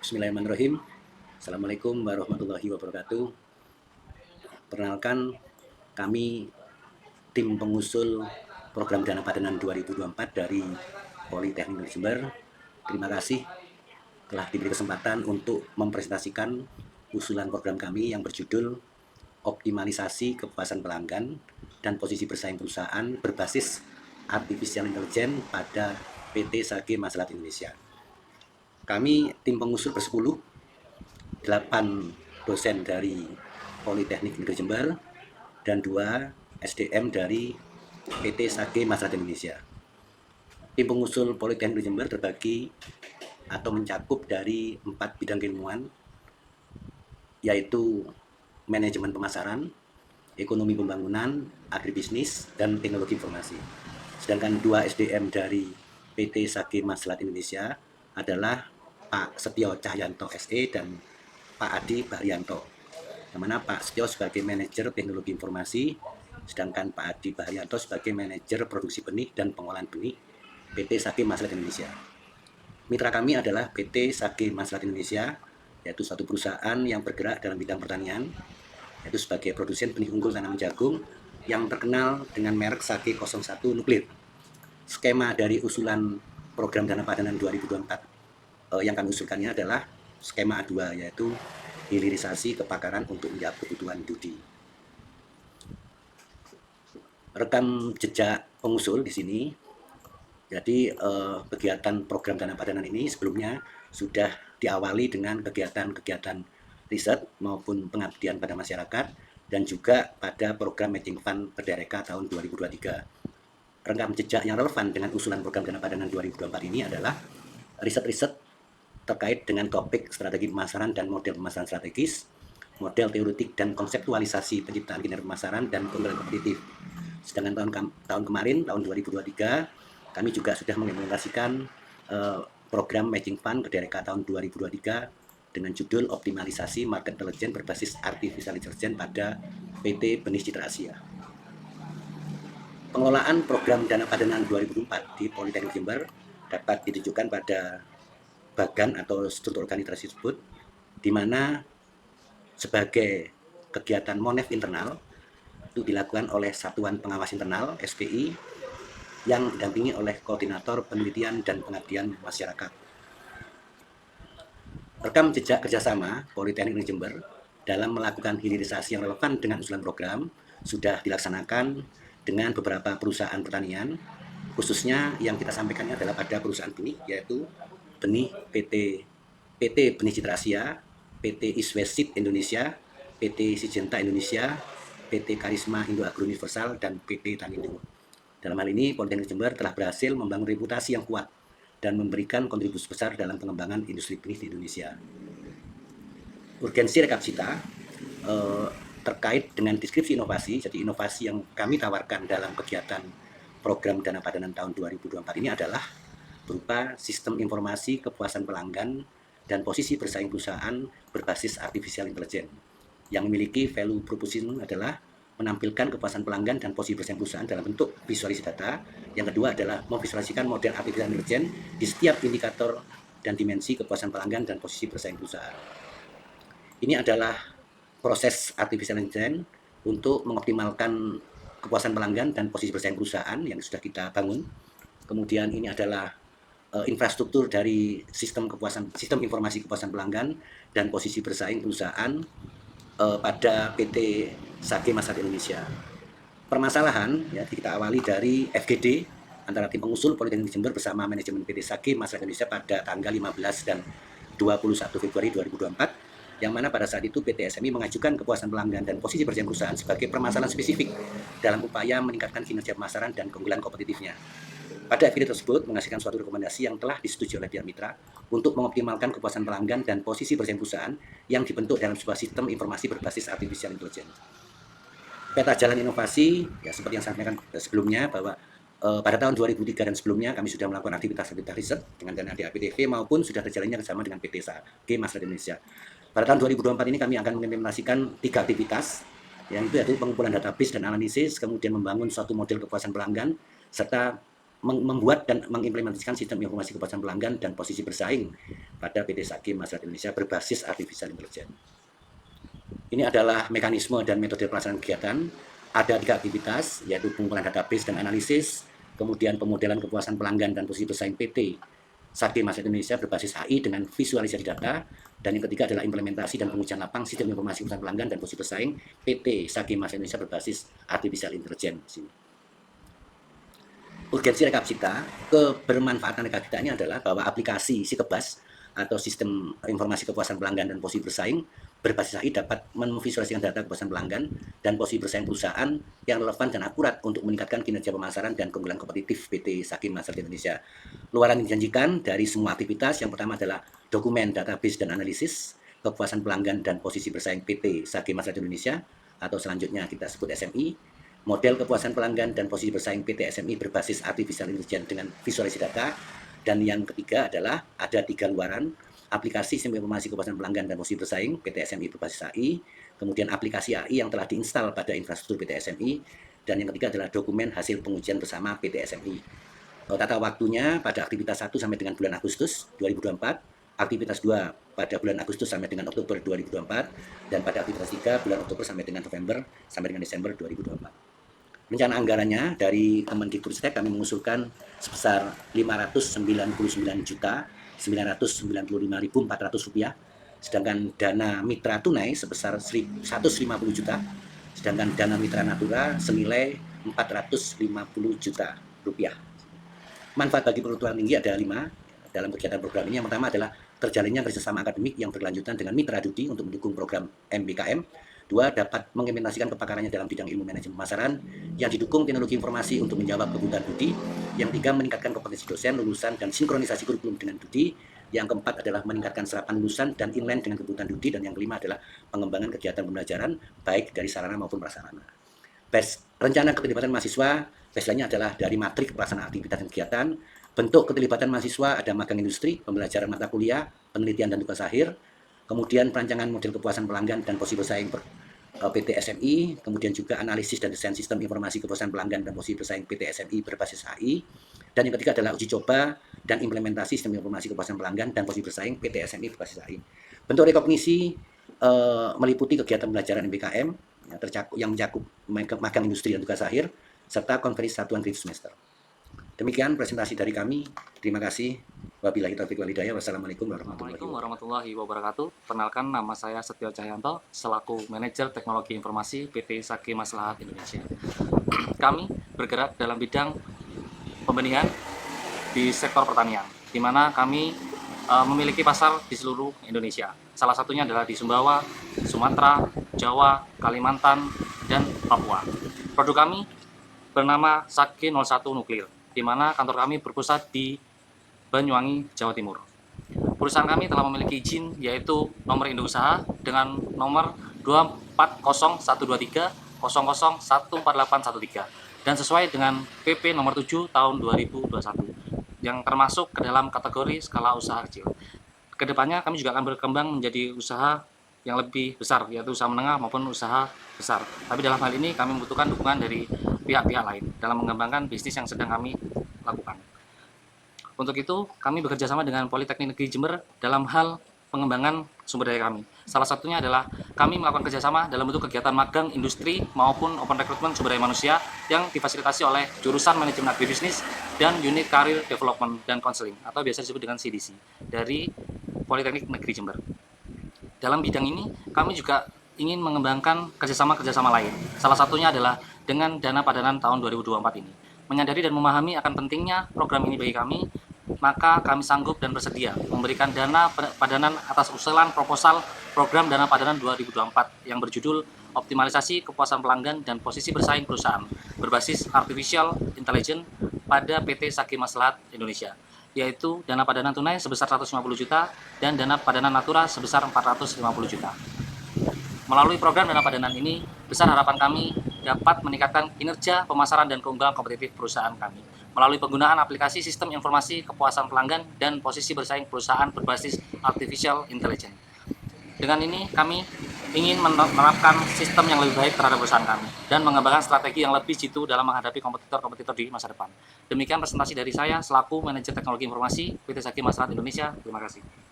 Bismillahirrahmanirrahim. Assalamualaikum warahmatullahi wabarakatuh. Perkenalkan, kami tim pengusul program Dana Padanan 2024 dari Politeknik Jember. Terima kasih telah diberi kesempatan untuk mempresentasikan usulan program kami yang berjudul Optimalisasi Kepuasan Pelanggan dan Posisi Bersaing Perusahaan berbasis Artificial Intelligence pada PT Sage Masalah Indonesia. Kami tim pengusul bersepuluh, 8 dosen dari Politeknik Negeri Jember dan 2 SDM dari PT Sage Masalah Indonesia. Tim pengusul Politeknik Negeri Jember terbagi atau mencakup dari 4 bidang keilmuan, yaitu manajemen pemasaran, ekonomi pembangunan, agribisnis, dan teknologi informasi. Sedangkan 2 SDM dari PT Sage Masalah Indonesia adalah Pak Setio Cahyanto SE dan Pak Adi Bahrianto, yang mana Pak Setio sebagai manajer teknologi informasi, sedangkan Pak Adi Bahrianto sebagai manajer produksi benih dan pengolahan benih PT Sage Masalah Indonesia. Mitra kami adalah PT Sage Masalah Indonesia, yaitu suatu perusahaan yang bergerak dalam bidang pertanian, yaitu sebagai produsen benih unggul tanaman jagung yang terkenal dengan merek Sage 01 Nuklir. Skema dari usulan program Dana Padanan 2024 yang kami usulkannya adalah skema A2, yaitu hilirisasi kepakaran untuk menjawab kebutuhan Dudi. Rekam jejak pengusul di sini. Jadi kegiatan program Dana Padanan ini sebelumnya sudah diawali dengan kegiatan-kegiatan riset maupun pengabdian pada masyarakat dan juga pada program Matching Fund Berdeka tahun 2023. Rekam jejak yang relevan dengan usulan program Dana Padanan 2024 ini adalah riset-riset terkait dengan topik strategi pemasaran dan model pemasaran strategis, model teoretik dan konseptualisasi penciptaan kinerja pemasaran dan keunggulan kompetitif. Sedangkan tahun kemarin, tahun 2023, kami juga sudah mengimplementasikan program Matching Fund Berdeka tahun 2023 dengan judul Optimalisasi Market Intelligence berbasis Artificial Intelligence pada PT Benih Citra Asia. Pengelolaan program Dana Padanan 2004 di Politeknik Jember dapat ditujukan pada bagan atau struktur organisasi tersebut, di mana sebagai kegiatan monef internal itu dilakukan oleh Satuan Pengawas Internal SPI yang didampingi oleh Koordinator Penelitian dan Pengabdian Masyarakat. Rekam jejak kerjasama Politeknik Negeri Jember dalam melakukan hilirisasi yang relevan dengan usulan program sudah dilaksanakan dengan beberapa perusahaan pertanian, khususnya yang kita sampaikan adalah pada perusahaan benih, yaitu benih PT Benih Citra Asia, PT Iswesit Indonesia, PT Syngenta Indonesia, PT Karisma Indo Agro Universal, dan PT Tanindo. Dalam hal ini, Politeknik Jember telah berhasil membangun reputasi yang kuat dan memberikan kontribusi besar dalam pengembangan industri benih di Indonesia. Urgensi rekap cita terkait dengan deskripsi inovasi, jadi inovasi yang kami tawarkan dalam kegiatan program Dana Padanan tahun 2024 ini adalah berupa sistem informasi kepuasan pelanggan dan posisi bersaing perusahaan berbasis Artificial Intelligence yang memiliki value proposition adalah menampilkan kepuasan pelanggan dan posisi bersaing perusahaan dalam bentuk visualisasi data. Yang kedua adalah memvisualisasikan model Artificial Intelligence di setiap indikator dan dimensi kepuasan pelanggan dan posisi bersaing perusahaan. Ini adalah proses Artificial Intelligence untuk mengoptimalkan kepuasan pelanggan dan posisi bersaing perusahaan yang sudah kita bangun. Kemudian ini adalah infrastruktur dari sistem informasi kepuasan pelanggan dan posisi bersaing perusahaan pada PT Sage Masalah Indonesia. Permasalahan ya kita awali dari FGD antara tim pengusul Politeknik Jember bersama manajemen PT Sage Masalah Indonesia pada tanggal 15 dan 21 Februari 2024, yang mana pada saat itu PT SMI mengajukan kepuasan pelanggan dan posisi bersaing perusahaan sebagai permasalahan spesifik dalam upaya meningkatkan kinerja pemasaran dan keunggulan kompetitifnya. Pada FGD tersebut menghasilkan suatu rekomendasi yang telah disetujui oleh pihak mitra untuk mengoptimalkan kepuasan pelanggan dan posisi bersaing perusahaan yang dibentuk dalam sebuah sistem informasi berbasis Artificial Intelligence. Peta jalan inovasi, ya seperti yang saya sampaikan sebelumnya bahwa pada tahun 2003 dan sebelumnya kami sudah melakukan aktivitas riset dengan dana DAPTV maupun sudah terjalannya kerjasama dengan PT Sage Masalah Indonesia. Pada tahun 2024 ini kami akan mengimplementasikan 3 aktivitas, yang itu yaitu pengumpulan database dan analisis, kemudian membangun suatu model kepuasan pelanggan, serta membuat dan mengimplementasikan sistem informasi kepuasan pelanggan dan posisi bersaing pada PT Sakim Masyarakat Indonesia berbasis artificial intelligence. Ini adalah mekanisme dan metode pelaksanaan kegiatan. Ada 3 aktivitas, yaitu pengumpulan database dan analisis, kemudian pemodelan kepuasan pelanggan dan posisi bersaing PT Sakim Masyarakat Indonesia berbasis AI dengan visualisasi data, dan yang ketiga adalah implementasi dan pengujian lapang sistem informasi kepuasan pelanggan dan posisi bersaing PT Sakim Masyarakat Indonesia berbasis artificial intelligence. Urgensi rekap cita, kebermanfaatan rekap cita ini adalah bahwa aplikasi Sikebas atau sistem informasi kepuasan pelanggan dan posisi bersaing berbasis AI dapat memvisualisasikan data kepuasan pelanggan dan posisi bersaing perusahaan yang relevan dan akurat untuk meningkatkan kinerja pemasaran dan keunggulan kompetitif PT Sakim Masyarakat Indonesia. Luaran yang dijanjikan dari semua aktivitas, yang pertama adalah dokumen, database, dan analisis kepuasan pelanggan dan posisi bersaing PT Sakim Masyarakat Indonesia, atau selanjutnya kita sebut SMI. Model kepuasan pelanggan dan posisi bersaing PT SMI berbasis artificial intelligence dengan visualisasi data. Dan yang ketiga adalah ada 3 luaran, aplikasi sistem informasi kepuasan pelanggan dan posisi bersaing PT SMI berbasis AI, kemudian aplikasi AI yang telah diinstal pada infrastruktur PT SMI, dan yang ketiga adalah dokumen hasil pengujian bersama PT SMI. Tata waktunya pada aktivitas 1 sampai dengan bulan Agustus 2024, aktivitas 2 pada bulan Agustus sampai dengan Oktober 2024, dan pada aktivitas 3 bulan Oktober sampai dengan November sampai dengan Desember 2024. Rencana anggarannya dari Kemendikbudristek kami mengusulkan sebesar Rp599.995.400, sedangkan dana mitra tunai sebesar Rp150 juta, sedangkan dana mitra natura senilai Rp450 juta. Manfaat bagi perguruan tinggi ada 5 dalam kegiatan program ini. Yang pertama adalah terjalinnya kerjasama akademik yang berkelanjutan dengan mitra Dudi untuk mendukung program MBKM. 2, dapat mengimplementasikan kepakarannya dalam bidang ilmu manajemen pemasaran yang didukung teknologi informasi untuk menjawab kebutuhan Dudi. Yang 3, meningkatkan kompetensi dosen, lulusan, dan sinkronisasi kurikulum dengan Dudi. Yang keempat adalah meningkatkan serapan lulusan dan inline dengan kebutuhan Dudi. Dan yang kelima adalah pengembangan kegiatan pembelajaran baik dari sarana maupun prasarana. Rencana keterlibatan mahasiswa, baseline-nya adalah dari matrik pelaksanaan aktivitas dan kegiatan. Bentuk keterlibatan mahasiswa ada magang industri, pembelajaran mata kuliah, penelitian dan tugas akhir, kemudian perancangan model kepuasan pelanggan dan posisi bersaing PT SMI, kemudian juga analisis dan desain sistem informasi kepuasan pelanggan dan posisi bersaing PT SMI berbasis AI, dan yang ketiga adalah uji coba dan implementasi sistem informasi kepuasan pelanggan dan posisi bersaing PT SMI berbasis AI. Bentuk rekognisi meliputi kegiatan pembelajaran MBKM yang mencakup magang industri dan tugas akhir, serta konferensi satuan kredit semester. Demikian presentasi dari kami. Terima kasih. Wabillahi taufiq wal hidayah. Wassalamualaikum warahmatullahi wabarakatuh. Perkenalkan, nama saya Setio Cahyanto selaku Manajer Teknologi Informasi PT Sakim Maslahat Indonesia. Kami bergerak dalam bidang pembenihan di sektor pertanian, di mana kami memiliki pasar di seluruh Indonesia. Salah satunya adalah di Sumbawa, Sumatera, Jawa, Kalimantan, dan Papua. Produk kami bernama Sake 01 Nuklir, di mana kantor kami berpusat di Banyuwangi, Jawa Timur. Perusahaan kami telah memiliki izin, yaitu nomor induk usaha dengan nomor 24012300148813, dan sesuai dengan PP nomor 7 tahun 2021 yang termasuk ke dalam kategori skala usaha kecil. Kedepannya kami juga akan berkembang menjadi usaha yang lebih besar, yaitu usaha menengah maupun usaha besar. Tapi dalam hal ini kami membutuhkan dukungan dari pihak-pihak lain dalam mengembangkan bisnis yang sedang kami lakukan. Untuk itu, kami bekerja sama dengan Politeknik Negeri Jember dalam hal pengembangan sumber daya kami. Salah satunya adalah kami melakukan kerjasama dalam bentuk kegiatan magang industri maupun open recruitment sumber daya manusia yang difasilitasi oleh jurusan manajemen agribisnis dan unit career development dan counseling atau biasa disebut dengan CDC dari Politeknik Negeri Jember. Dalam bidang ini, kami juga ingin mengembangkan kerjasama-kerjasama lain. Salah satunya adalah dengan dana padanan tahun 2024 ini. Menyadari dan memahami akan pentingnya program ini bagi kami, maka kami sanggup dan bersedia memberikan dana padanan atas usulan proposal program dana padanan 2024 yang berjudul Optimalisasi Kepuasan Pelanggan dan Posisi Bersaing Perusahaan berbasis Artificial Intelligence pada PT Sakim Maslahat Indonesia, yaitu dana padanan tunai sebesar 150 juta dan dana padanan natura sebesar 450 juta. Melalui program dana padanan ini, besar harapan kami dapat meningkatkan kinerja pemasaran dan keunggulan kompetitif perusahaan kami melalui penggunaan aplikasi sistem informasi kepuasan pelanggan dan posisi bersaing perusahaan berbasis artificial intelligence. Dengan ini kami ingin menerapkan sistem yang lebih baik terhadap perusahaan kami dan mengembangkan strategi yang lebih jitu dalam menghadapi kompetitor-kompetitor di masa depan. Demikian presentasi dari saya selaku Manajer Teknologi Informasi PT Zaki Masyarakat Indonesia. Terima kasih.